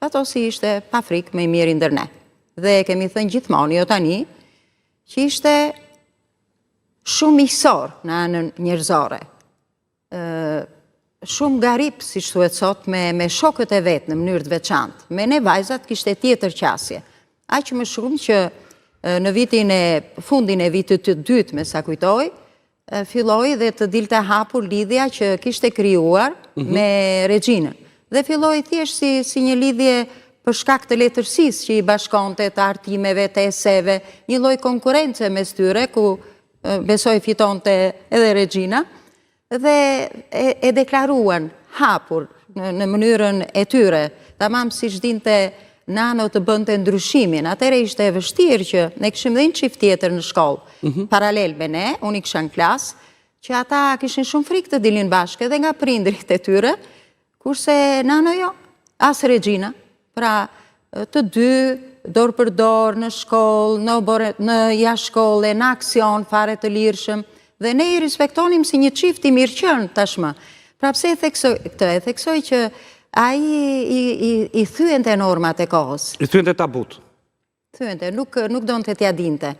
ato si ishte pa frikë me i mirë ndër ne. Dhe kemi thënë gjithmonë, jo tani, që ishte shumë miqësor në anën njerëzore. Shumë garip, si thuhet sot, me shokët e vetë në mënyrë të veçantë. Me ne vajzat kishte tjetër qasje. Aq më shumë që në fundin e vitit të dytë, me sa kujtoj, filloi dhe të dilte hapur lidhja që kishte krijuar me Regjinën. Dhe filloi thjesht si një lidhje për shkak të letërsisë që i bashkonte, të artimeve, të eseve, një lloj konkurrence mes tyre, ku besoj fitonte edhe Regjina, dhe e deklaruan hapur në mënyrën e tyre, tamam siç dinte nano të bënte ndryshimin. Atëherë ishte e vështirë që ne kishim dhe një çift tjetër në shkollë, paralel me ne, unë i kisha në klasë, që ata kishin shumë frikë të dilin bashkë edhe nga prindrit e tyre, kurse nano jo, as Regjina. Pra, të dy, dorë për dorë, në shkollë, në jashtë shkolle, në aksion, fare të lirshëm, dhe ne i respektonim si një çift i mirëqen tashmë. Pra pse e theksoj këtë? E theksoj që ai i thyente normat e kohës. I thyente tabut. Thyente, nuk donte t'ja dinte.